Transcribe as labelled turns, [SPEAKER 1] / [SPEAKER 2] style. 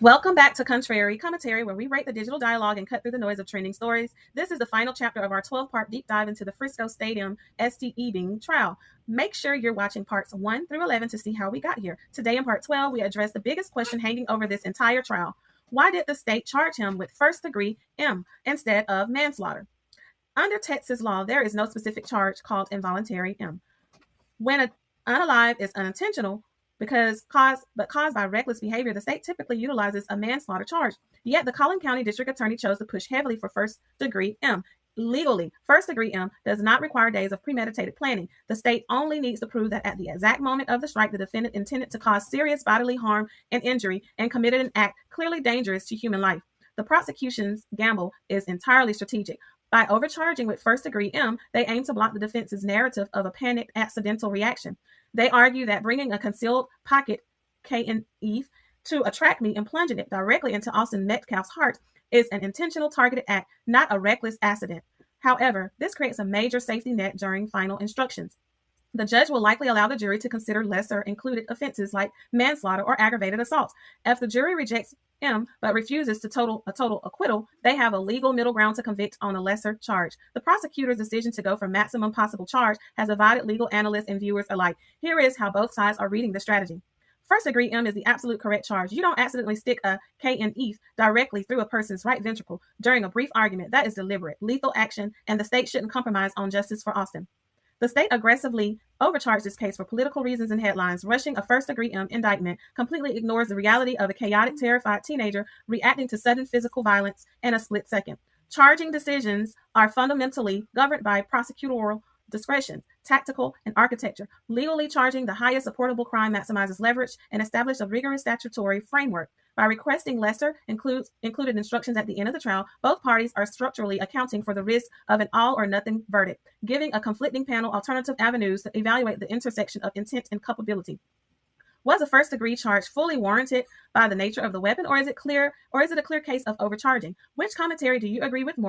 [SPEAKER 1] Welcome back to Contrary Commentary, where we rate the digital dialogue and cut through the noise of trending stories. This is the final chapter of our 12-part deep dive into the Frisco Stadium ST Ebing trial. Make sure you're watching parts 1 through 11 to see how we got here. Today in part 12, we address the biggest question hanging over this entire trial. Why did the state charge him with first-degree M instead of manslaughter? Under Texas law, there is no specific charge called involuntary M. When an unalive is unintentional, caused by reckless behavior, the state typically utilizes a manslaughter charge. Yet the Collin County District Attorney chose to push heavily for first degree M. Legally, first degree M does not require days of premeditated planning. The state only needs to prove that at the exact moment of the strike, the defendant intended to cause serious bodily harm and injury and committed an act clearly dangerous to human life. The prosecution's gamble is entirely strategic. By overcharging with first degree M, they aim to block the defense's narrative of a panicked accidental reaction. They argue that bringing a concealed pocket K and Eve to a track meet and plunging it directly into Austin Metcalf's heart is an intentional targeted act, not a reckless accident. However, this creates a major safety net during final instructions. The judge will likely allow the jury to consider lesser included offenses like manslaughter or aggravated assault. If the jury rejects M but refuses a total acquittal, they have a legal middle ground to convict on a lesser charge. The prosecutor's decision to go for maximum possible charge has divided legal analysts and viewers alike. Here is how both sides are reading the strategy. First degree M is the absolute correct charge. You don't accidentally stick a K and E directly through a person's right ventricle during a brief argument. That is deliberate, lethal action, and the state shouldn't compromise on justice for Austin. The state aggressively overcharged this case for political reasons and headlines. Rushing a first-degree indictment completely ignores the reality of a chaotic, terrified teenager reacting to sudden physical violence in a split second. Charging decisions are fundamentally governed by prosecutorial discretion, tactical, and architecture. Legally charging the highest supportable crime maximizes leverage and establishes a rigorous statutory framework. By requesting lesser included instructions at the end of the trial, both parties are structurally accounting for the risk of an all or nothing verdict, giving a conflicting panel alternative avenues to evaluate the intersection of intent and culpability. Was a first degree charge fully warranted by the nature of the weapon, or is it a clear case of overcharging? Which commentary do you agree with more?